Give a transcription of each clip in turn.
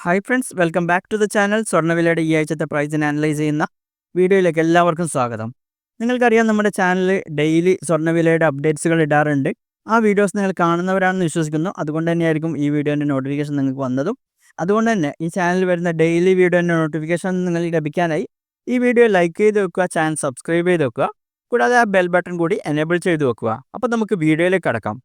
Hi friends, welcome back to the channel. സ്വർണ്ണവിലയുടെ ഈ ആഴ്ചത്തെ പ്രൈസിനെ അനലൈസ് ചെയ്യുന്ന വീഡിയോയിലേക്ക് എല്ലാവർക്കും സ്വാഗതം. നിങ്ങൾക്കറിയാം, നമ്മുടെ ചാനലിൽ ഡെയിലി സ്വർണ്ണവിലയുടെ അപ്ഡേറ്റ്സുകൾ ഇടാറുണ്ട്. ആ വീഡിയോസ് നിങ്ങൾ കാണുന്നവരാണെന്ന് വിശ്വസിക്കുന്നു. അതുകൊണ്ട് തന്നെയായിരിക്കും ഈ വീഡിയോൻ്റെ നോട്ടിഫിക്കേഷൻ നിങ്ങൾക്ക് വന്നതും. അതുകൊണ്ട് തന്നെ ഈ ചാനലിൽ വരുന്ന ഡെയിലി വീഡിയോൻ്റെ നോട്ടിഫിക്കേഷൻ നിങ്ങൾക്ക് ലഭിക്കാനായി ഈ വീഡിയോ ലൈക്ക് ചെയ്ത് വെക്കുക, ചാനൽ സബ്സ്ക്രൈബ് ചെയ്ത് വെക്കുക, കൂടാതെ ആ ബെൽ ബട്ടൺ കൂടി എനേബിൾ ചെയ്ത് വെക്കുക. അപ്പോൾ നമുക്ക് വീഡിയോയിലേക്ക് കടക്കാം.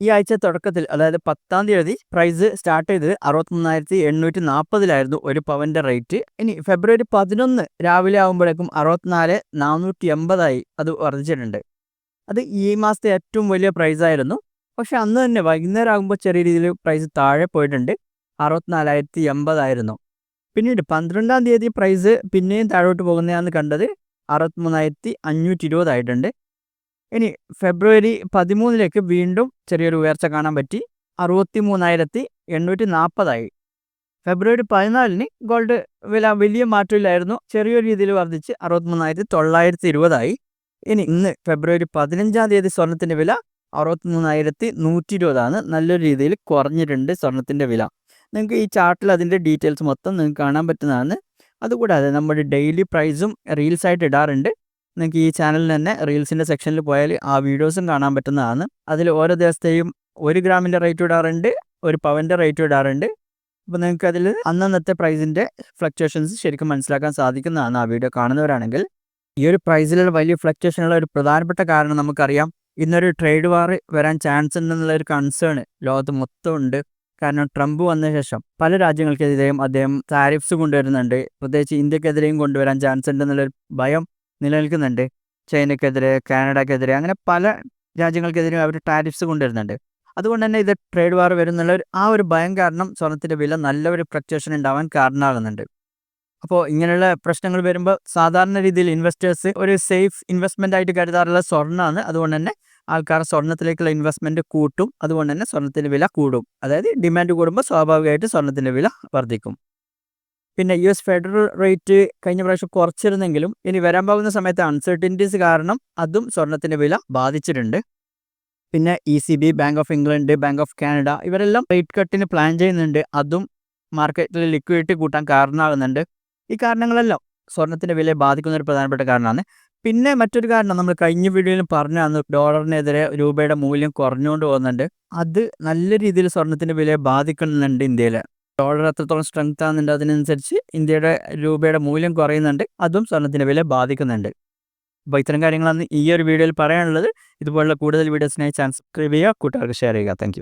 ഈ ആഴ്ച തുടക്കത്തിൽ, അതായത് 10-ാം തീയതി പ്രൈസ് സ്റ്റാർട്ട് ചെയ്തത് 63,840 ഒരു പവൻ്റെ റേറ്റ്. ഇനി ഫെബ്രുവരി 11 രാവിലെ ആകുമ്പോഴേക്കും 64,480 അത് വർദ്ധിച്ചിട്ടുണ്ട്. അത് ഈ മാസത്തെ ഏറ്റവും വലിയ പ്രൈസായിരുന്നു. പക്ഷെ അന്ന് തന്നെ വൈകുന്നേരം ആകുമ്പോൾ ചെറിയ രീതിയിൽ പ്രൈസ് താഴെ പോയിട്ടുണ്ട്. 64,080 പിന്നീട് 12-ാം തീയതി പ്രൈസ് പിന്നെയും താഴോട്ട് പോകുന്നതാണ് കണ്ടത്. 63,520 ആയിട്ടുണ്ട്. ഇനി ഫെബ്രുവരി 13 വീണ്ടും ചെറിയൊരു ഉയർച്ച കാണാൻ പറ്റി. 63,840 ഫെബ്രുവരി 14 ഗോൾഡ് വില വലിയ മാറ്റമില്ലായിരുന്നു, ചെറിയൊരു രീതിയിൽ വർദ്ധിച്ച് 63,920 ഇനി ഇന്ന് ഫെബ്രുവരി 15-ാം തീയതി സ്വർണത്തിൻ്റെ വില 63,120 നല്ലൊരു രീതിയിൽ കുറഞ്ഞിട്ടുണ്ട് സ്വർണത്തിൻ്റെ വില. നിങ്ങൾക്ക് ഈ ചാർട്ടിൽ അതിൻ്റെ ഡീറ്റെയിൽസ് മൊത്തം നിങ്ങൾക്ക് കാണാൻ പറ്റുന്നതാണ്. അതുകൂടാതെ നമ്മുടെ ഡെയിലി പ്രൈസും റീൽസായിട്ട് ഇടാറുണ്ട്. നിങ്ങൾക്ക് ഈ ചാനലിൽ തന്നെ റീൽസിൻ്റെ സെക്ഷനിൽ പോയാൽ ആ വീഡിയോസും കാണാൻ പറ്റുന്നതാണ്. അതിൽ ഓരോ ദിവസത്തെയും 1 ഗ്രാമിൻ്റെ റേറ്റ് ഇടാറുണ്ട്, 1 പവൻ്റെ റേറ്റ് ഇടാറുണ്ട്. അപ്പോൾ നിങ്ങൾക്ക് അതിൽ അന്നന്നത്തെ പ്രൈസിൻ്റെ ഫ്ലക്ച്വേഷൻസ് ശരിക്കും മനസ്സിലാക്കാൻ സാധിക്കുന്നതാണ് ആ വീഡിയോ കാണുന്നവരാണെങ്കിൽ. ഈ ഒരു പ്രൈസിലുള്ള വലിയ ഫ്ലക്ച്വേഷനുള്ള ഒരു പ്രധാനപ്പെട്ട കാരണം നമുക്കറിയാം, ഇന്നൊരു ട്രേഡ് വാർ വരാൻ ചാൻസ് ഉണ്ടെന്നുള്ളൊരു കൺസേൺ ലോകത്ത് മൊത്തം ഉണ്ട്. കാരണം ട്രംപ് വന്ന ശേഷം പല രാജ്യങ്ങൾക്കെതിരെയും അദ്ദേഹം താരിഫ്സ് കൊണ്ടുവരുന്നുണ്ട്. പ്രത്യേകിച്ച് ഇന്ത്യക്കെതിരെയും കൊണ്ടുവരാൻ ചാൻസ് ഉണ്ടെന്നുള്ളൊരു ഭയം നിലനിൽക്കുന്നുണ്ട്. ചൈനയ്ക്കെതിരെ, കാനഡയ്ക്കെതിരെ, അങ്ങനെ പല രാജ്യങ്ങൾക്കെതിരെയും അവർ ടാരിഫ്സ് കൊണ്ടുവരുന്നുണ്ട്. അതുകൊണ്ട് തന്നെ ഇത് ട്രേഡ് വാർ വരുന്നുള്ള ആ ഒരു ഭയം കാരണം സ്വർണത്തിൻ്റെ വില നല്ലൊരു ഫ്ലക്ച്വേഷൻ ഉണ്ടാവാൻ കാരണമാകുന്നുണ്ട്. അപ്പോൾ ഇങ്ങനെയുള്ള പ്രശ്നങ്ങൾ വരുമ്പോൾ സാധാരണ രീതിയിൽ ഇൻവെസ്റ്റേഴ്സ് ഒരു സേഫ് ഇൻവെസ്റ്റ്മെൻ്റ് ആയിട്ട് കരുതാറുള്ള സ്വർണ്ണമാണ്. അതുകൊണ്ട് തന്നെ ആൾക്കാർ സ്വർണ്ണത്തിലേക്കുള്ള ഇൻവെസ്റ്റ്മെൻറ്റ് കൂട്ടും. അതുകൊണ്ട് തന്നെ സ്വർണത്തിൻ്റെ വില കൂടും. അതായത് ഡിമാൻഡ് കൂടുമ്പോൾ സ്വാഭാവികമായിട്ട് സ്വർണത്തിൻ്റെ വില വർദ്ധിക്കും. പിന്നെ US ഫെഡറൽ റേറ്റ് കഴിഞ്ഞ പ്രാവശ്യം കുറച്ചിരുന്നെങ്കിലും ഇനി വരാൻ പോകുന്ന സമയത്ത് അൺസർട്ടനിറ്റീസ് കാരണം അതും സ്വർണത്തിൻ്റെ വില ബാധിച്ചിട്ടുണ്ട്. പിന്നെ ECB, bank of England, bank of Canada ഇവരെല്ലാം റേറ്റ് കട്ടിന് പ്ലാൻ ചെയ്യുന്നുണ്ട്. അതും മാർക്കറ്റിൽ ലിക്വിഡിറ്റി കൂട്ടാൻ കാരണമാകുന്നുണ്ട്. ഈ കാരണങ്ങളെല്ലാം സ്വർണത്തിൻ്റെ വിലയെ ബാധിക്കുന്ന ഒരു പ്രധാനപ്പെട്ട കാരണമാണ്. പിന്നെ മറ്റൊരു കാരണം നമ്മൾ കഴിഞ്ഞ വീഡിയോയിൽ പറഞ്ഞാണ്, ഡോളറിനെതിരെ രൂപയുടെ മൂല്യം കുറഞ്ഞുകൊണ്ട് പോകുന്നുണ്ട്. അത് നല്ല രീതിയിൽ സ്വർണത്തിൻ്റെ വിലയെ ബാധിക്കുന്നുണ്ട്. ഇന്ത്യയിൽ ഡോളർ എത്രത്തോളം സ്ട്രെങ്ത് ആകുന്നുണ്ട് അതിനനുസരിച്ച് ഇന്ത്യയുടെ രൂപയുടെ മൂല്യം കുറയുന്നുണ്ട്. അതും സ്വർണത്തിൻ്റെ വില ബാധിക്കുന്നുണ്ട്. അപ്പോൾ ഇത്തരം കാര്യങ്ങളാണ് ഈ ഒരു വീഡിയോയിൽ പറയാനുള്ളത്. ഇതുപോലുള്ള കൂടുതൽ വീഡിയോസിനായി ചാനൽ സബ്സ്ക്രൈബ് ചെയ്യുക, കൂട്ടുകാർക്ക് ഷെയർ ചെയ്യുക. താങ്ക്